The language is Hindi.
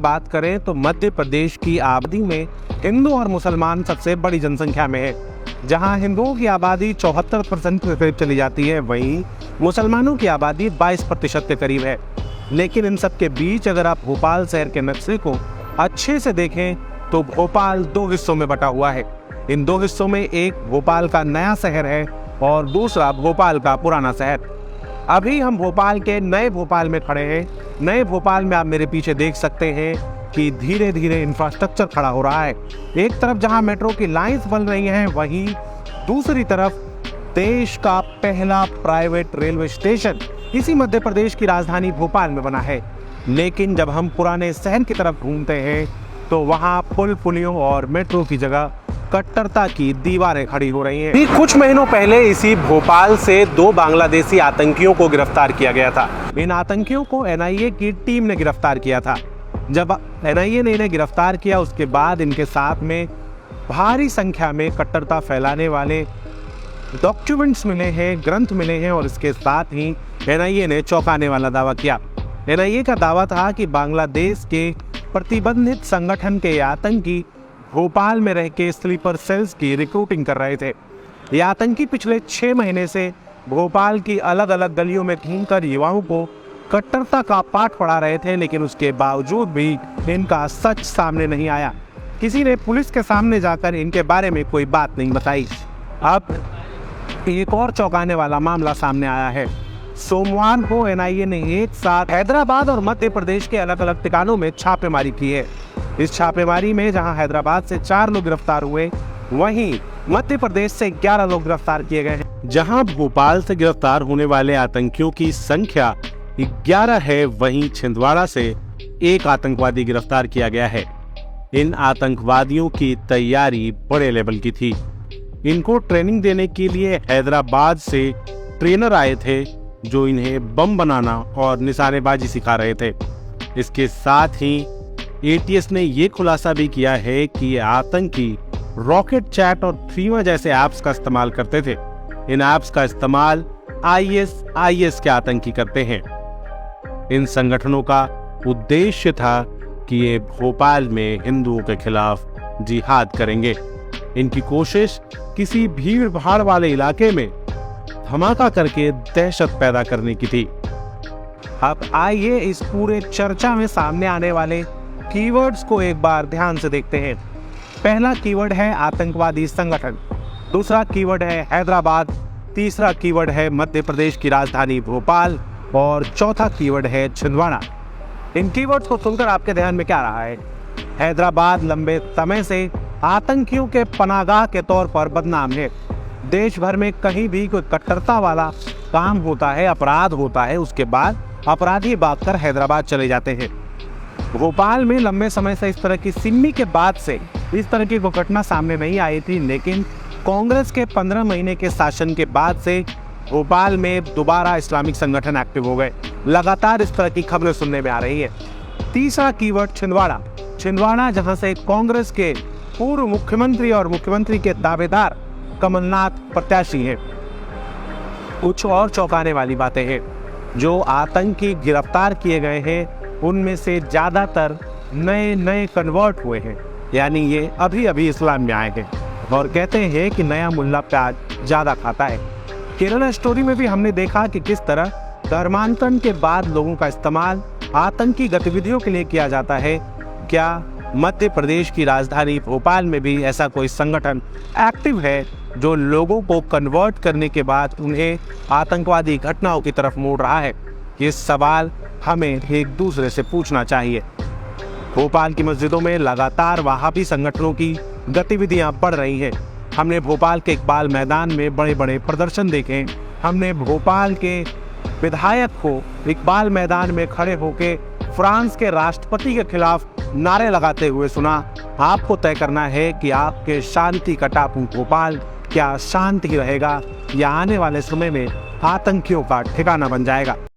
बात करें तो मध्य प्रदेश की आबादी में हिंदू और मुसलमान सबसे बड़ी जनसंख्या में है। जहां हिंदुओं की आबादी 74% के करीब चली जाती है, वहीं मुसलमानों की आबादी 22% के करीब है। लेकिन इन सब के बीच अगर आप भोपाल शहर के नक्शे को अच्छे से देखें तो भोपाल 2 हिस्सों में बटा हुआ है। इन 2 हिस्सों में एक भोपाल का नया शहर है और दूसरा भोपाल का पुराना शहर। अभी हम भोपाल के नए भोपाल में खड़े हैं। नए भोपाल में आप मेरे पीछे देख सकते हैं कि धीरे धीरे इंफ्रास्ट्रक्चर खड़ा हो रहा है। एक तरफ जहां मेट्रो की लाइंस बन रही हैं, वहीं दूसरी तरफ देश का पहला प्राइवेट रेलवे स्टेशन इसी मध्य प्रदेश की राजधानी भोपाल में बना है। लेकिन जब हम पुराने शहर की तरफ घूमते हैं तो वहां पुल पुलियों और मेट्रो की जगह कट्टरता की दीवारें खड़ी हो रही हैं। कुछ महीनों पहले इसी भोपाल से 2 बांग्लादेशी आतंकियों को गिरफ्तार किया गया था। इन आतंकियों को एनआईए की टीम ने गिरफ्तार किया था। जब एनआईए ने इन्हें गिरफ्तार किया, उसके बाद इनके साथ में भारी संख्या में कट्टरता फैलाने वाले डॉक्यूमेंट्स मिले हैं, ग्रंथ मिले हैं और इसके साथ ही एनआईए ने चौंकाने वाला दावा किया। एनआईए का दावा था कि बांग्लादेश के प्रतिबंधित संगठन के आतंकी भोपाल में रह के स्लीपर सेल्स की रिक्रूटिंग कर रहे थे। ये आतंकी पिछले 6 महीने से भोपाल की अलग अलग गलियों में घूमकर युवाओं को कट्टरता का पाठ पढ़ा रहे थे, लेकिन उसके बावजूद भी इनका सच सामने नहीं आया। किसी ने पुलिस के सामने जाकर इनके बारे में कोई बात नहीं बताई। अब एक और चौंकाने वाला मामला सामने आया है। सोमवार को एनआईए ने एक साथ हैदराबाद और मध्य प्रदेश के अलग अलग ठिकानों में छापेमारी की है। इस छापेमारी में जहां हैदराबाद से 4 लोग गिरफ्तार हुए, वहीं मध्य प्रदेश से 11 लोग गिरफ्तार किए गए हैं। जहां भोपाल से गिरफ्तार होने वाले आतंकियों की संख्या 11 है, वहीं छिंदवाड़ा से 1 आतंकवादी गिरफ्तार किया गया है। इन आतंकवादियों की तैयारी बड़े लेवल की थी। इनको ट्रेनिंग देने के लिए हैदराबाद से ट्रेनर आए थे जो इन्हें बम बनाना और निशानेबाजी सिखा रहे थे। इसके साथ ही एटीएस ने ये खुलासा भी किया है कि ये आतंकी रॉकेट चैट और थ्रीमा जैसे ऐप्स का इस्तेमाल करते थे। इन ऐप्स का इस्तेमाल आईएस के आतंकी करते हैं। इन संगठनों का उद्देश्य था कि ये भोपाल में हिंदुओं के खिलाफ जिहाद करेंगे। इनकी कोशिश किसी भीड़ भाड़ वाले इलाके में धमाका करके दहशत पैदा करने की थी। अब आइए इस पूरे चर्चा में सामने आने वाले कीवर्ड्स को एक बार ध्यान से देखते हैं। पहला कीवर्ड है आतंकवादी संगठन, दूसरा कीवर्ड है हैदराबाद, तीसरा कीवर्ड है मध्य प्रदेश की राजधानी भोपाल और चौथा कीवर्ड है छिंदवाड़ा। इन कीवर्ड्स को सुनकर आपके ध्यान में क्या रहा है? हैदराबाद लंबे समय से आतंकियों के पनाहगाह के तौर पर बदनाम है। देश भर में कहीं भी कोई कट्टरता वाला काम होता है, अपराध होता है, उसके बाद अपराधी भागकर हैदराबाद चले जाते हैं। भोपाल में लंबे समय से इस तरह की सिम्मी के बाद से इस तरह की घटना सामने नहीं आई थी, लेकिन कांग्रेस के 15 महीने के शासन के बाद से भोपाल में दोबारा इस्लामिक संगठन एक्टिव हो गए। लगातार इस तरह की खबरें सुनने में आ रही है। तीसरा कीवर्ड छिंदवाड़ा। छिंदवाड़ा जहां से कांग्रेस के पूर्व मुख्यमंत्री और मुख्यमंत्री के दावेदार कमलनाथ प्रत्याशी हैं। कुछ और चौंकाने वाली बातें हैं। जो आतंकी गिरफ्तार किए गए हैं उनमें से ज्यादातर नए कन्वर्ट हुए हैं, यानी ये अभी अभी इस्लाम में आए हैं और कहते हैं कि नया मुल्ला प्याज ज्यादा खाता है। केरला स्टोरी में भी हमने देखा कि किस तरह धर्मांतरण के बाद लोगों का इस्तेमाल आतंकी गतिविधियों के लिए किया जाता है। क्या मध्य प्रदेश की राजधानी भोपाल में भी ऐसा कोई संगठन एक्टिव है जो लोगों को कन्वर्ट करने के बाद उन्हें आतंकवादी घटनाओं की तरफ मोड़ रहा है? ये सवाल हमें एक दूसरे से पूछना चाहिए। भोपाल की मस्जिदों में लगातार वहाबी संगठनों की गतिविधियां बढ़ रही हैं। हमने भोपाल के इकबाल मैदान में बड़े बड़े प्रदर्शन देखे। हमने भोपाल के विधायक को इकबाल मैदान में खड़े होकर फ्रांस के राष्ट्रपति के खिलाफ नारे लगाते हुए सुना। आपको तय करना है कि आपके शांति का टापू भोपाल क्या शांति रहेगा या आने वाले समय में आतंकियों का ठिकाना बन जाएगा।